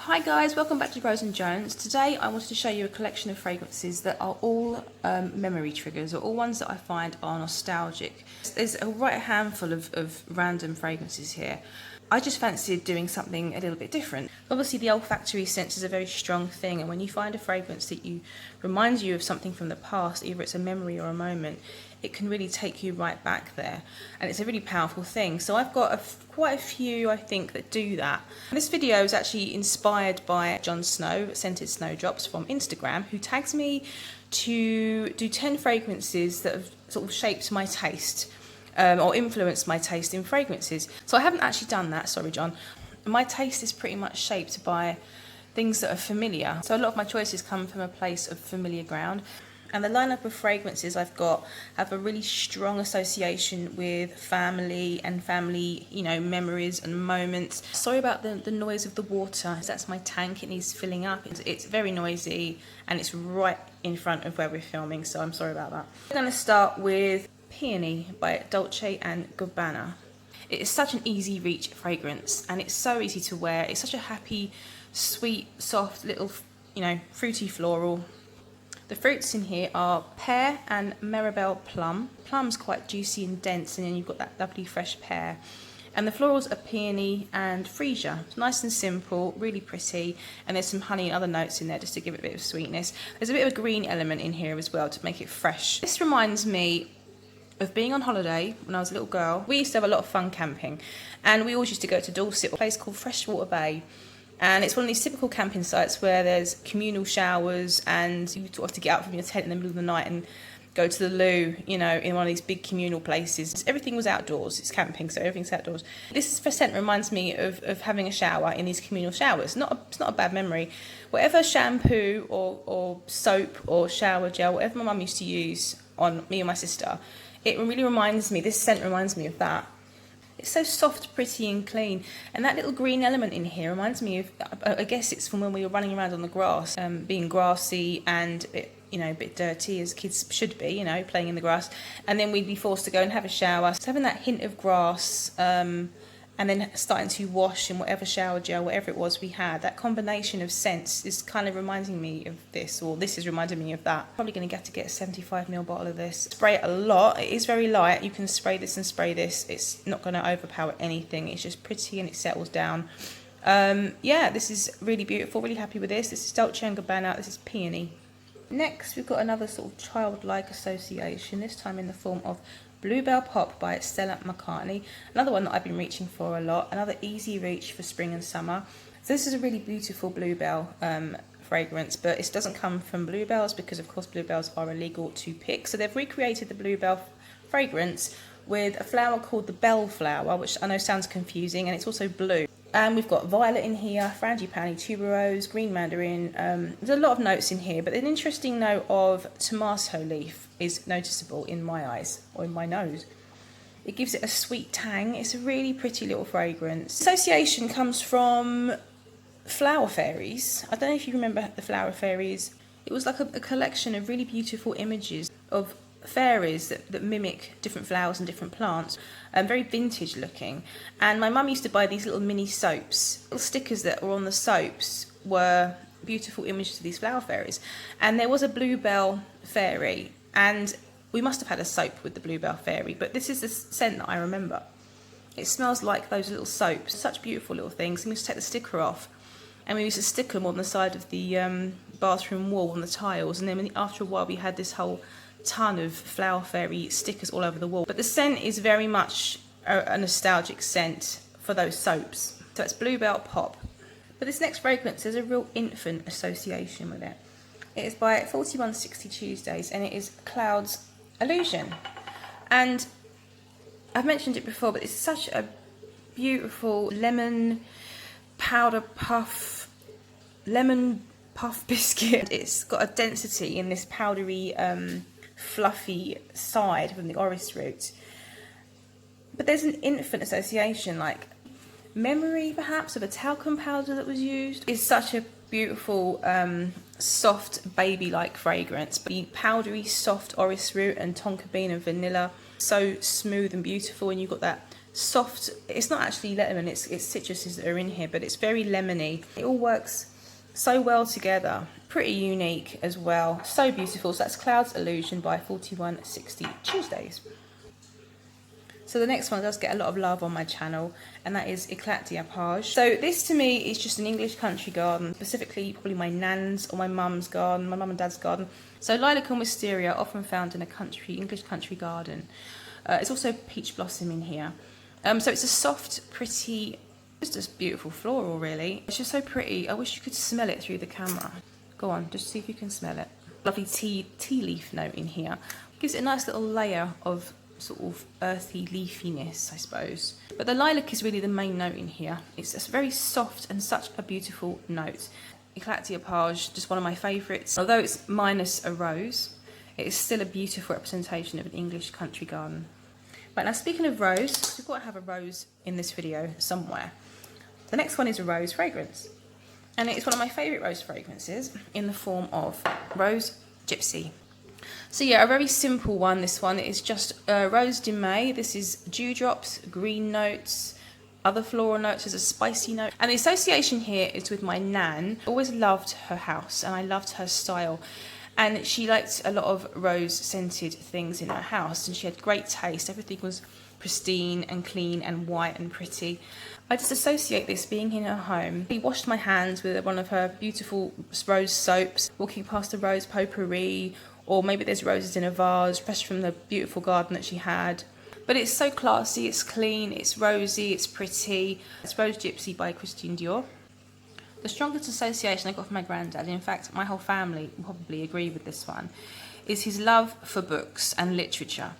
Hi guys, welcome back to Rose and Jones. Today I wanted to show you a collection of fragrances that are all memory triggers, or all ones that I find are nostalgic. There's a right handful of random fragrances here. I just fancied doing something a little bit different. Obviously the olfactory sense is a very strong thing, and when you find a fragrance that reminds you of something from the past, either it's a memory or a moment, it can really take you right back there, and it's a really powerful thing. So I've got quite a few, I think, that do that. And this video is actually inspired by Jon Snow, Scentedsnowdrops from Instagram, who tags me to do 10 fragrances that have sort of shaped my taste. Or influenced my taste in fragrances. So I haven't actually done that, sorry John. My taste is pretty much shaped by things that are familiar. So a lot of my choices come from a place of familiar ground. And the lineup of fragrances I've got have a really strong association with family and family, memories and moments. Sorry about the noise of the water. That's my tank, it needs filling up. It's very noisy and it's right in front of where we're filming, so I'm sorry about that. We're going to start with Peony by Dolce and Gabbana. It is such an easy reach fragrance, and it's so easy to wear. It's such a happy, sweet, soft little, fruity floral. The fruits in here are pear and Marabelle plum. Plum's quite juicy and dense, and then you've got that lovely fresh pear. And the florals are peony and freesia. It's nice and simple, really pretty, and there's some honey and other notes in there just to give it a bit of sweetness. There's a bit of a green element in here as well to make it fresh. This reminds me of being on holiday when I was a little girl. We used to have a lot of fun camping, and we always used to go to Dolce, a place called Freshwater Bay, and it's one of these typical camping sites where there's communal showers, and you sort of have to get out from your tent in the middle of the night and go to the loo, in one of these big communal places. Everything was outdoors. It's camping, so everything's outdoors. This scent reminds me of having a shower in these communal showers. It's not a bad memory. Whatever shampoo or soap or shower gel, whatever my mum used to use on me and my sister, it really reminds me, this scent reminds me of that. It's so soft, pretty and clean. And that little green element in here reminds me of, I guess it's from when we were running around on the grass, being grassy and a bit dirty, as kids should be, playing in the grass. And then we'd be forced to go and have a shower. So having that hint of grass, and then starting to wash in whatever shower gel, whatever it was we had, that combination of scents is kind of reminding me of this, or this is reminding me of that. Probably going to get a 75ml bottle of this. Spray it a lot. It is very light. You can spray this and spray this. It's not going to overpower anything. It's just pretty and it settles down. Yeah, this is really beautiful. Really happy with this. This is Dolce & Gabbana. This is Peony. Next, we've got another sort of childlike association, this time in the form of Bluebell Pop by Stella McCartney. Another one that I've been reaching for a lot. Another easy reach for spring and summer. So this is a really beautiful Bluebell fragrance, but it doesn't come from bluebells because, of course, bluebells are illegal to pick. So they've recreated the Bluebell fragrance with a flower called the Belle flower, which I know sounds confusing, and it's also blue. And we've got violet in here, frangipani, tuberose, green mandarin. There's a lot of notes in here, but an interesting note of tomato leaf is noticeable in my eyes, or in my nose. It gives it a sweet tang. It's a really pretty little fragrance. Association comes from flower fairies. I don't know if you remember the flower fairies. It was like a collection of really beautiful images of fairies that mimic different flowers and different plants, very vintage looking. And my mum used to buy these little mini soaps. Little stickers that were on the soaps were beautiful images of these flower fairies. And there was a Bluebell fairy, and we must have had a soap with the Bluebell fairy, but this is the scent that I remember. It smells like those little soaps. Such beautiful little things. And we used to take the sticker off, and we used to stick them on the side of the bathroom wall on the tiles, and then after a while we had this whole ton of flower fairy stickers all over the wall. But the scent is very much a nostalgic scent for those soaps. So it's Bluebell Pop. But this next fragrance has a real infant association with it. It is by 4160 Tuesdays, and it is Cloud's Illusion. And I've mentioned it before, but it's such a beautiful lemon puff biscuit. It's got a density in this powdery fluffy side from the orris root, but there's an infant association, like memory perhaps of a talcum powder that was used. It's such a beautiful soft baby-like fragrance, but the powdery soft orris root and tonka bean and vanilla, so smooth and beautiful, and you've got that soft, it's not actually lemon, it's citruses that are in here, but it's very lemony. It all works so well together. Pretty unique as well. So beautiful. So that's Cloud's Illusion by 4160 Tuesdays. So the next one does get a lot of love on my channel, and that is Eclat d'Apage. So this to me is just an English country garden, specifically probably my nan's or my mum's garden, my mum and dad's garden. So lilac and wisteria often found in a English country garden. It's also peach blossom in here. So it's a soft, pretty, just a beautiful floral really. It's just so pretty. I wish you could smell it through the camera. Go on, just see if you can smell it. Lovely tea leaf note in here. Gives it a nice little layer of sort of earthy leafiness, I suppose. But the lilac is really the main note in here. It's just very soft and such a beautiful note. Eclat d'Apage, just one of my favourites. Although it's minus a rose, it is still a beautiful representation of an English country garden. Right, now speaking of rose, we've got to have a rose in this video somewhere. The next one is a rose fragrance. And it's one of my favourite rose fragrances in the form of Rose Gipsy. So yeah, a very simple one, this one. It is just Rose de May. This is dewdrops, green notes, other floral notes. There's a spicy note. And the association here is with my nan. I always loved her house and I loved her style. And she liked a lot of rose scented things in her house, and she had great taste. Everything was pristine and clean and white and pretty. I just associate this being in her home. She washed my hands with one of her beautiful rose soaps, walking past a rose potpourri, or maybe there's roses in a vase, fresh from the beautiful garden that she had. But it's so classy, it's clean, it's rosy, it's pretty. It's Rose Gipsy by Christian Dior. The strongest association I got from my granddad, in fact my whole family will probably agree with this one, is his love for books and literature.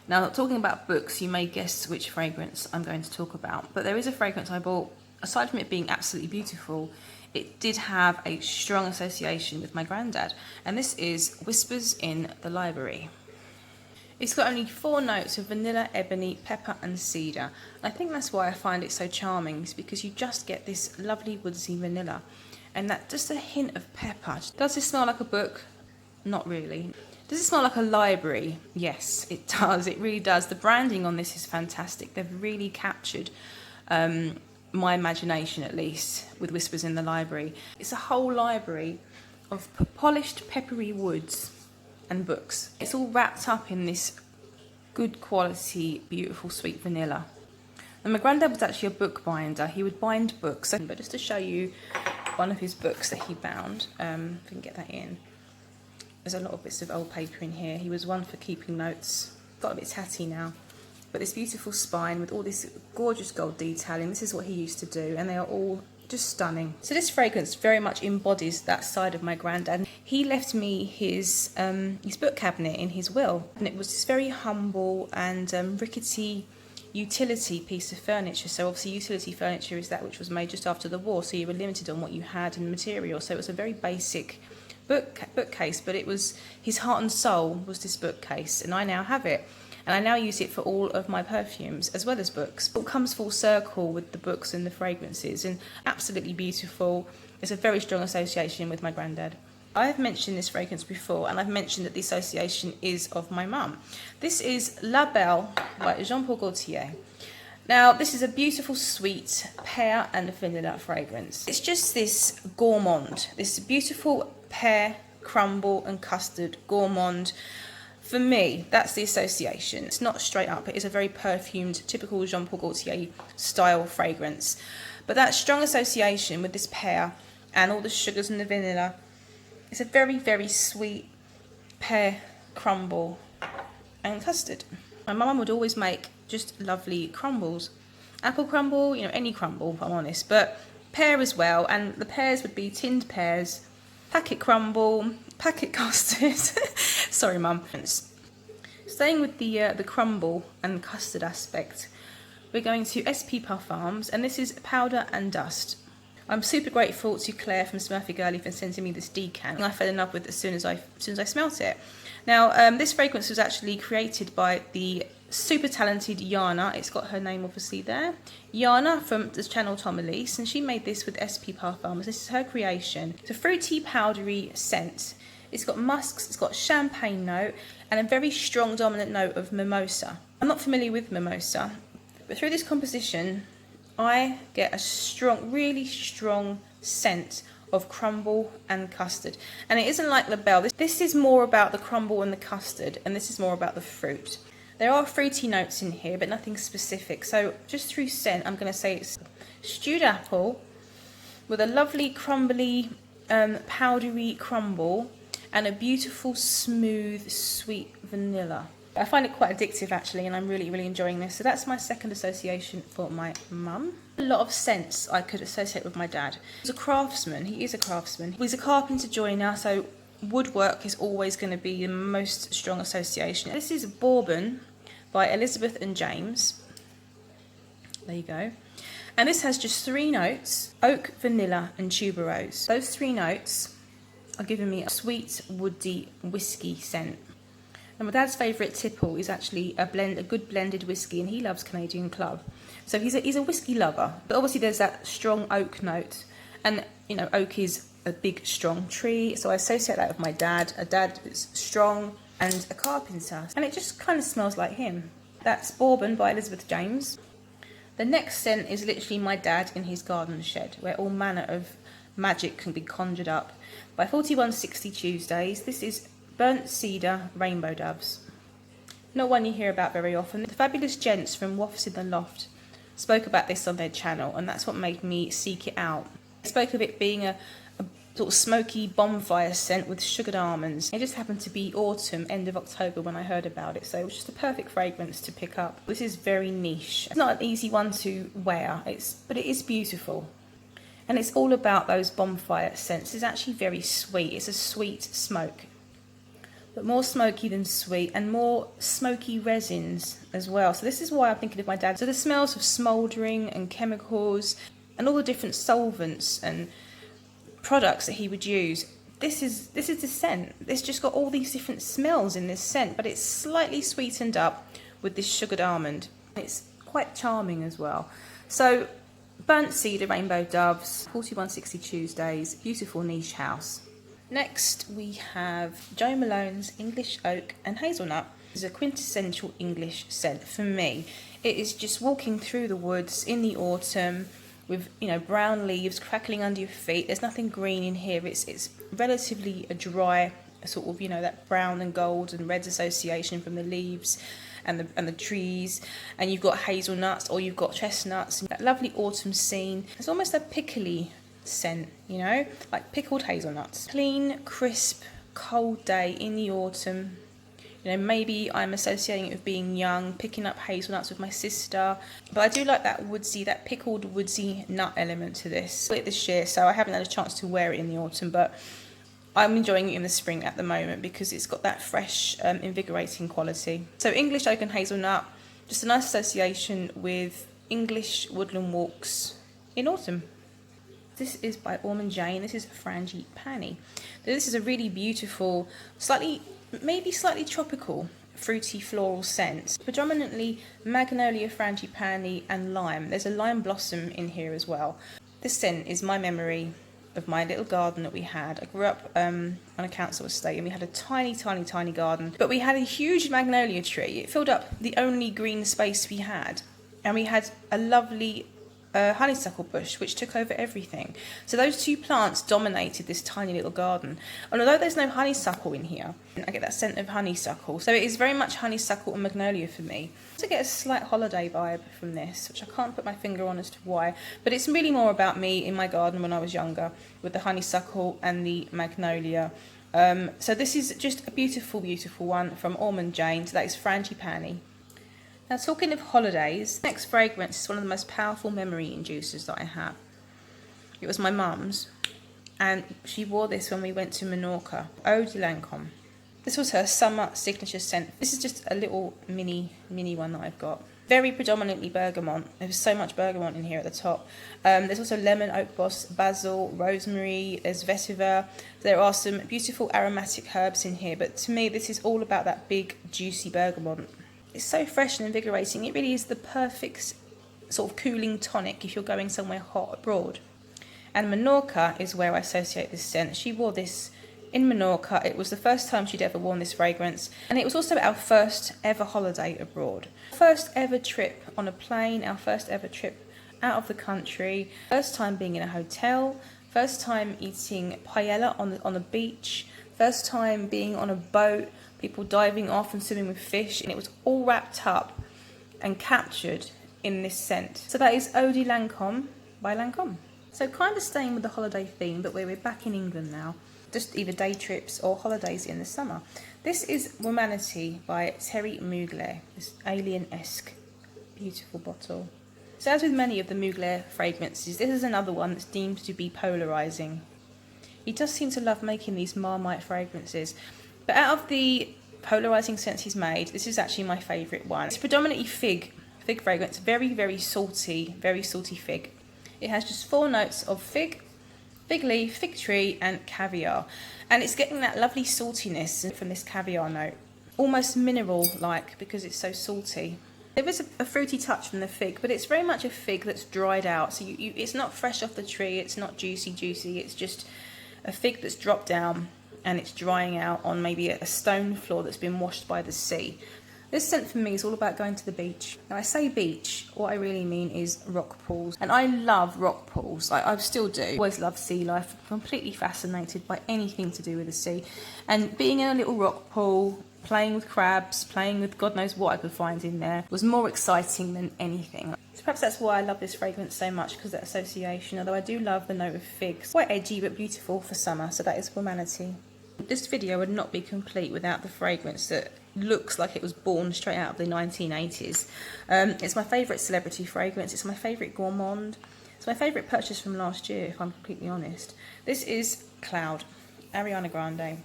Now, talking about books, you may guess which fragrance I'm going to talk about, but there is a fragrance I bought, aside from it being absolutely beautiful, it did have a strong association with my granddad, and this is Whispers in the Library. It's got only 4 notes of vanilla, ebony, pepper and cedar. And I think that's why I find it so charming, is because you just get this lovely woodsy vanilla and that just a hint of pepper. Does it smell like a book? Not really. Does it smell like a library? Yes, it does. It really does. The branding on this is fantastic. They've really captured my imagination, at least, with Whispers in the Library. It's a whole library of polished peppery woods and books. It's all wrapped up in this good quality, beautiful sweet vanilla. And my granddad was actually a book binder. He would bind books. But just to show you one of his books that he bound, if I can get that in. There's a lot of bits of old paper in here. He was one for keeping notes. Got a bit tatty now. But this beautiful spine with all this gorgeous gold detailing, this is what he used to do, and they are all just stunning. So this fragrance very much embodies that side of my granddad. He left me his book cabinet in his will, and it was this very humble and rickety utility piece of furniture. So obviously utility furniture is that which was made just after the war, so you were limited on what you had in material. So it was a very basic bookcase, but it was his heart and soul was this bookcase, and I now have it. And I now use it for all of my perfumes as well as books. It comes full circle with the books and the fragrances, and absolutely beautiful. It's a very strong association with my granddad. I have mentioned this fragrance before, and I've mentioned that the association is of my mum. This is La Belle by Jean-Paul Gaultier. Now, this is a beautiful, sweet pear and vanilla fragrance. It's just this gourmand, this beautiful pear, crumble and custard gourmand. For me, that's the association. It's not straight up. It is a very perfumed, typical Jean-Paul Gaultier style fragrance. But that strong association with this pear and all the sugars and the vanilla, it's a very, very sweet pear, crumble and custard. My mum would always make just lovely crumbles. Apple crumble, you know, any crumble, if I'm honest. But pear as well, and the pears would be tinned pears, packet crumble, packet custard. Sorry, Mum. Staying with the crumble and custard aspect, we're going to SP Parfums, and this is Powder and Dust. I'm super grateful to Claire from Smurfy Girlie for sending me this decant. I fell in love with it as soon as I smelt it. Now, this fragrance was actually created by the super talented Arianna. It's got her name obviously there. Arianna from the channel Tom Elise, and she made this with SP Parfums. This is her creation. It's a fruity, powdery scent. It's got musks, it's got champagne note, and a very strong dominant note of mimosa. I'm not familiar with mimosa. But through this composition, I get a strong, really strong scent of crumble and custard. And it isn't like the Belle. This is more about the crumble and the custard, and this is more about the fruit. There are fruity notes in here, but nothing specific. So just through scent, I'm going to say it's stewed apple with a lovely crumbly, powdery crumble and a beautiful, smooth, sweet vanilla. I find it quite addictive actually, and I'm really, really enjoying this. So that's my second association for my mum. A lot of scents I could associate with my dad. He's a craftsman, he is a craftsman. He's a carpenter joiner, so woodwork is always going to be the most strong association. This is Bourbon by Elizabeth and James. There you go. And this has just 3 notes: oak, vanilla and tuberose. Those 3 notes are giving me a sweet, woody, whiskey scent. And my dad's favourite tipple is actually a good blended whiskey, and he loves Canadian Club. So he's a whiskey lover. But obviously there's that strong oak note, and you know, oak is a big, strong tree, so I associate that with my dad. A dad is strong and a carpenter, and it just kind of smells like him. That's Bourbon by Elizabeth James. The next scent is literally my dad in his garden shed, where all manner of magic can be conjured up, by 4160 Tuesdays. This is Burnt Cedar Rainbow Doves. Not one you hear about very often. The fabulous gents from Wafts in the Loft spoke about this on their channel, and that's what made me seek it out. They spoke of it being a sort of smoky bonfire scent with sugared almonds. It just happened to be autumn, end of October, when I heard about it, so it was just a perfect fragrance to pick up. This is very niche. It's not an easy one to wear, but it is beautiful. And it's all about those bonfire scents. It's actually very sweet. It's a sweet smoke, but more smoky than sweet, and more smoky resins as well. So this is why I'm thinking of my dad. So the smells of smouldering and chemicals and all the different solvents and products that he would use. This is the scent. It's just got all these different smells in this scent, but it's slightly sweetened up with this sugared almond. It's quite charming as well. So Burnt Cedar Rainbow Doves, 4160 Tuesdays, beautiful niche house. Next we have Jo Malone's English Oak and Hazelnut. It's a quintessential English scent for me. It is just walking through the woods in the autumn with, you know, brown leaves crackling under your feet. There's nothing green in here. It's relatively a dry sort of, you know, that brown and gold and reds association from the leaves and the trees, and you've got hazelnuts or you've got chestnuts. That lovely autumn scene. It's almost a pickly scent, you know, like pickled hazelnuts. Clean, crisp, cold day in the autumn. You know, maybe I'm associating it with being young, picking up hazelnuts with my sister. But I do like that woodsy, that pickled woodsy nut element to this. I got it this year, so I haven't had a chance to wear it in the autumn, but I'm enjoying it in the spring at the moment because it's got that fresh, invigorating quality. So English Oak and Hazelnut, just a nice association with English woodland walks in autumn. This is by Ormonde Jayne. This is Frangipani. This is a really beautiful, maybe slightly tropical, fruity floral scent. Predominantly Magnolia, Frangipani and lime. There's a lime blossom in here as well. This scent is my memory of my little garden that we had. I grew up on a council estate, and we had a tiny garden, but we had a huge magnolia tree. It filled up the only green space we had, and we had a lovely honeysuckle bush which took over everything. So those 2 plants dominated this tiny little garden, and although there's no honeysuckle in here, I get that scent of honeysuckle. So it is very much honeysuckle and magnolia for me. I also get a slight holiday vibe from this, which I can't put my finger on as to why, but it's really more about me in my garden when I was younger with the honeysuckle and the magnolia. So this is just a beautiful one from Ormonde Jayne. So that is Frangipani. Now, talking of holidays, next fragrance is one of the most powerful memory inducers that I have. It was my mum's, and she wore this when we went to Menorca, Eau de Lancome. This was her summer signature scent. This is just a little mini one that I've got. Very predominantly bergamot. There's so much bergamot in here at the top. There's also lemon, oak boss, basil, rosemary, there's vetiver. There are some beautiful aromatic herbs in here, but to me this is all about that big juicy bergamot. It's so fresh and invigorating. It really is the perfect sort of cooling tonic if you're going somewhere hot abroad. And Menorca is where I associate this scent. She wore this in Menorca. It was the first time she'd ever worn this fragrance, and it was also our first ever holiday abroad. First ever trip on a plane, our first ever trip out of the country, first time being in a hotel, first time eating paella on the beach, first time being on a boat, people diving off and swimming with fish, and it was all wrapped up and captured in this scent. So that is Eau de Lancome by Lancome. So kind of staying with the holiday theme, but we're back in England now. Just either day trips or holidays in the summer. This is Womanity by Terry Mugler. This alien-esque, beautiful bottle. So as with many of the Mugler fragrances, this is another one that's deemed to be polarising. He does seem to love making these Marmite fragrances. But out of the polarising scents he's made, this is actually my favourite one. It's predominantly fig fragrance, very salty fig. It has just 4 notes of fig leaf, fig tree and caviar. And it's getting that lovely saltiness from this caviar note. Almost mineral-like because it's so salty. There is a fruity touch from the fig, but it's very much a fig that's dried out. So it's not fresh off the tree, it's not juicy, it's just a fig that's dropped down and it's drying out on maybe a stone floor that's been washed by the sea. This scent for me is all about going to the beach. Now I say beach, what I really mean is rock pools. And I love rock pools, I still do. Always loved sea life, completely fascinated by anything to do with the sea. And being in a little rock pool, playing with crabs, playing with God knows what I could find in there, was more exciting than anything. So perhaps that's why I love this fragrance so much, because of that association, although I do love the note of figs. Quite edgy but beautiful for summer, so that is Womanity. This video would not be complete without the fragrance that looks like it was born straight out of the 1980s. It's my favourite celebrity fragrance, it's my favourite gourmand, it's my favourite purchase from last year, if I'm completely honest. This is Cloud, Arianna Grande.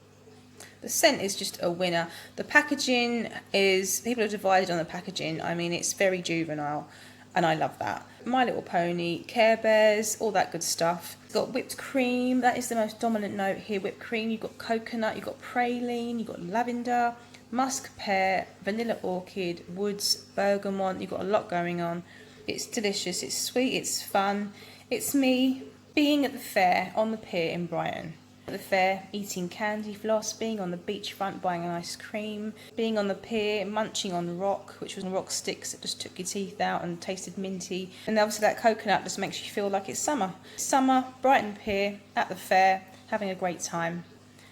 The scent is just a winner. The packaging is, people are divided on the packaging. I mean, it's very juvenile, and I love that. My Little Pony, Care Bears, all that good stuff. It's got whipped cream, that is the most dominant note here, whipped cream. You've got coconut, you've got praline, you've got lavender, musk pear, vanilla orchid, woods, bergamot. You've got a lot going on. It's delicious, it's sweet, it's fun. It's me being at the fair on the pier in Brighton. At the fair, eating candy floss, being on the beachfront, buying an ice cream, being on the pier, munching on rock, which was rock sticks that just took your teeth out and tasted minty. And obviously that coconut just makes you feel like it's summer. Summer, Brighton Pier, at the fair, having a great time.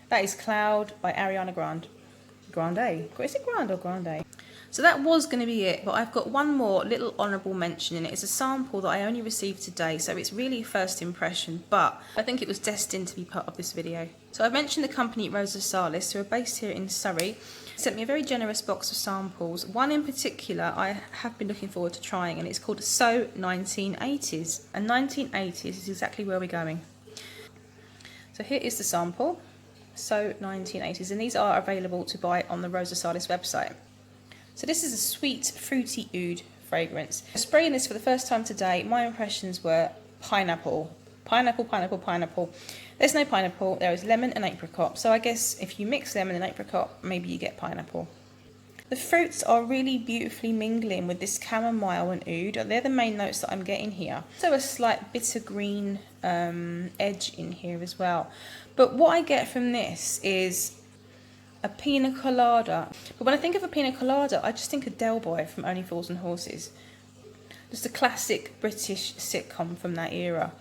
That is Cloud by Ariana Grande. Grande? Is it Grande or Grande? So that was going to be it, but I've got one more little honourable mention in it. It's a sample that I only received today, so it's really first impression, but I think it was destined to be part of this video. So I've mentioned the company Rosa Salas, who are based here in Surrey. Sent me a very generous box of samples. One in particular I have been looking forward to trying, and it's called So 1980s. And 1980s is exactly where we're going. So here is the sample, So 1980s, and these are available to buy on the Rosa Salas website. So this is a sweet, fruity oud fragrance. Spraying this for the first time today, my impressions were pineapple. Pineapple. There's no pineapple, there is lemon and apricot. So I guess if you mix lemon and apricot, maybe you get pineapple. The fruits are really beautifully mingling with this chamomile and oud. They're the main notes that I'm getting here. So a slight bitter green edge in here as well. But what I get from this is a pina colada. But when I think of a pina colada, I just think of Del Boy from Only Fools and Horses. Just a classic British sitcom from that era.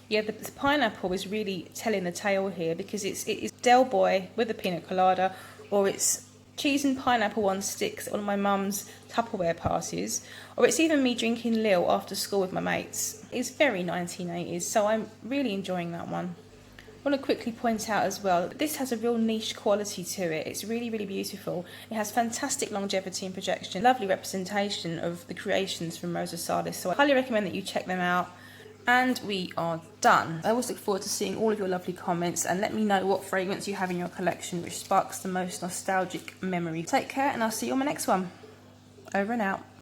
Yeah, the pineapple is really telling the tale here, because it is Del Boy with a pina colada, or it's cheese and pineapple on sticks at one of my mum's Tupperware parties, or it's even me drinking Lil after school with my mates. It's very 1980s, so I'm really enjoying that one. I want to quickly point out as well that this has a real niche quality to it. It's really beautiful. It has fantastic longevity and projection, lovely representation of the creations from Rosa Salas, so I highly recommend that you check them out. And we are done. I always look forward to seeing all of your lovely comments, and let me know what fragrance you have in your collection which sparks the most nostalgic memory. Take care, and I'll see you on my next one. Over and out.